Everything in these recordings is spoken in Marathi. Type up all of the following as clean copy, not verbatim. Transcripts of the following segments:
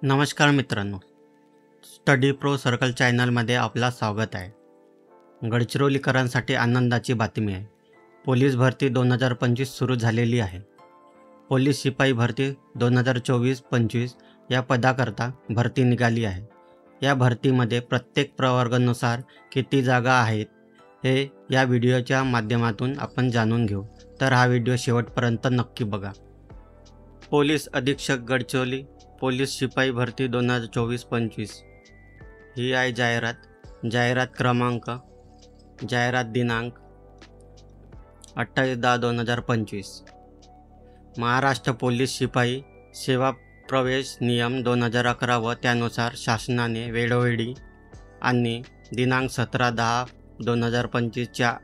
नमस्कार मित्रांनो, स्टडी प्रो सर्कल चॅनलमध्ये आपला स्वागत आहे। गडचिरोलीकरांसाठी आनंदाची बातमी आहे। पोलीस भरती 2025 सुरू झालेली आहे। पोलीस शिपाई भरती 2024-25 या पदाकरता भरती निघाली आहे। या भरतीमध्ये प्रत्येक प्रवर्गानुसार किती जागा आहेत हे या व्हिडिओच्या माध्यमातून आपण जाणून घेऊ, तर हा व्हिडिओ शेवटपर्यंत नक्की बघा। पोलीस अधीक्षक गडचिरोली पोलीस शिपाई भरती 2024-25 ही आहे जाहिरात क्रमांक, जाहिरात दिनांक 28/10/2025। महाराष्ट्र पोलीस शिपाई सेवा प्रवेश नियम 2011 व त्यानुसार शासनाने वेळोवेळी आणि दिनांक 17/10/2025 च्या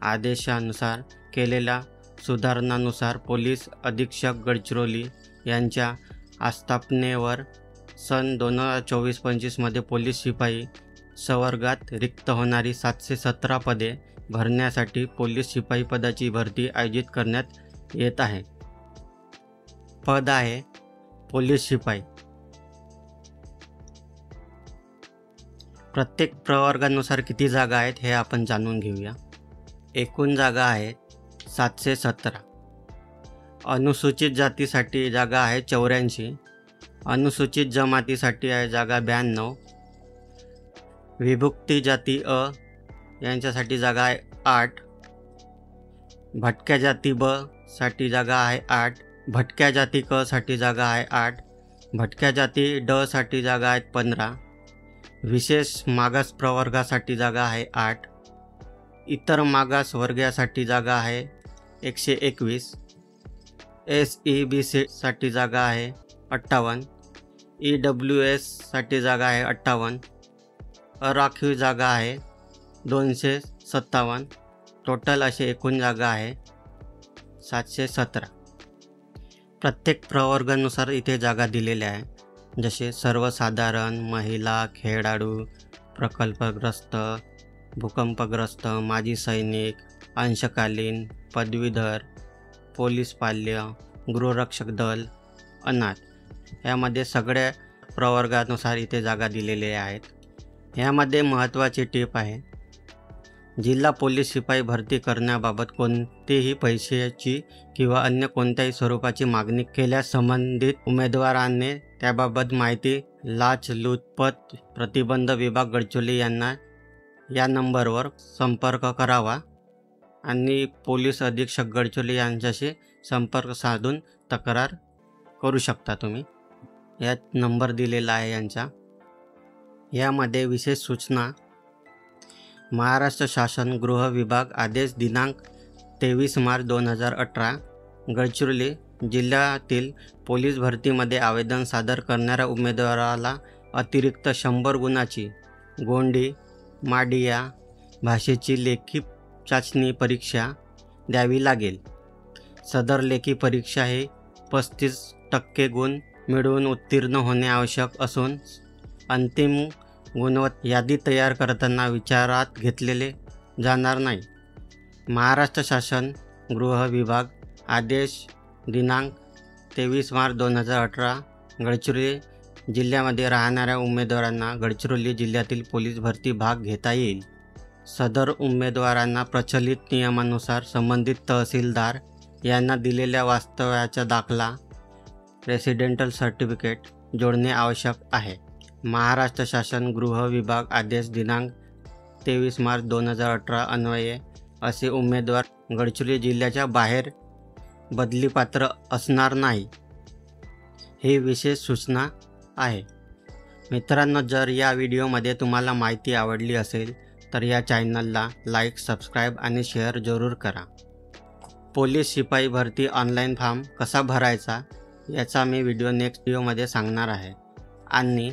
आदेशानुसार केलेल्या सुधारणांनुसार पोलीस अधीक्षक गडचिरोली यांच्या आस्थापनेवर सन 2024-25 मध्ये पोलीस शिपाई संवर्गात रिक्त होणारी 717 पदे भरण्यासाठी पोलीस शिपाई पदाची भरती आयोजित करण्यात येत आहे। पद आहे पोलीस शिपाई। प्रत्येक प्रवर्गानुसार किती जागा आहेत हे आपण जाणून घेऊया। एकूण जागा आहेत 717। अनुसूचित जातीसाठी जागा आहे 84, अनुसूचित जमातीसाठी आहे जागा 92, विभुक्ती जाती अ यांच्यासाठी जागा आहे 8, भटक्या जाती ब साठी जागा आहे 8, भटक्या जाती क साठी जागा आहे 8, भटक्या जाती ड साठी जागा आहेत 15, विशेष मागास प्रवर्गासाठी जागा आहे 8, इतर मागास वर्गासाठी जागा आहे 121, SEBC साठी जागा आहे 58, EWS साठी जागा आहे 58, अराखीव जागा आहे 257। टोटल असे एकूण जागा आहे 717। प्रत्येक प्रवर्गानुसार इथे जागा दिलेल्या आहे, जसे सर्वसाधारण, महिला, खेळाडू, प्रकल्पग्रस्त, भूकंपग्रस्त, माजी सैनिक, अंशकालीन, पदवीधर, पोलीस पाल्य, गृहरक्षक दल, अनाथ यामध्ये सगळ्या प्रवर्गानुसार इथे जागा दिलेल्या आहेत। यामध्ये महत्त्वाची टीप आहे, जिल्हा पोलीस शिपाई भरती करण्याबाबत कोणतीही पैशाची किंवा अन्य कोणत्याही स्वरूपाची मागणी केल्यास संबंधित उमेदवाराने त्याबाबत माहिती लाचलुचपत प्रतिबंध विभाग गडचिरोली यांना या नंबरवर संपर्क करावा आणि पोलीस अधीक्षक गडचिरोली यांच्याशी संपर्क साधून तक्रार करू शकता तुम्ही। यात नंबर दिलेला आहे यांचा। यामध्ये विशेष सूचना, महाराष्ट्र शासन गृह विभाग आदेश दिनांक 23 मार्च 2018 गडचिरोली जिल्ह्यातील पोलीस भरतीमध्ये आवेदन सादर करणाऱ्या उमेदवाराला अतिरिक्त 100 गुणाची गोंडी माडिया भाषेची लेखी चाचणी परीक्षा द्यावी लागेल। सदर लेखी परीक्षा ही 35% गुण मिळवून उत्तीर्ण होणे आवश्यक असून अंतिम गुणवत्ता यादी तयार करताना विचारात घेतलेले जाणार नाही। महाराष्ट्र शासन गृह विभाग आदेश दिनांक 23 मार्च 2018 गडचिरोली जिल्ह्यामध्ये राहणाऱ्या उमेदवारांना गडचिरोली जिल्ह्यातील पोलीस भरती भाग घेता येईल। सदर उमेदवारांना प्रचलित नियमानुसार संबंधित तहसीलदार यांना दिलेल्या वास्तव्याचा दाखला रेसिडेंटल सर्टिफिकेट जोडणे आवश्यक आहे। महाराष्ट्र शासन गृह विभाग आदेश दिनांक 23 मार्च 2018 अन्वये असे उमेदवार गडचिरोली जिल्ह्याच्या बाहेर बदलीपात्र असणार नाही, ही विशेष सूचना आहे। मित्रांनो, जर या व्हिडिओमध्ये तुम्हाला माहिती आवडली असेल तर या चॅनलला लाईक, सबस्क्राईब आणि शेअर जरूर करा। पोलीस शिपाई भरती ऑनलाईन फॉर्म कसा भरायचा याचा मी व्हिडिओ नेक्स्ट व्हिडिओमध्ये सांगणार आहे आणि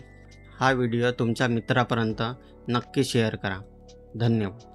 हा व्हिडिओ तुमच्या मित्रापर्यंत नक्की शेअर करा। धन्यवाद।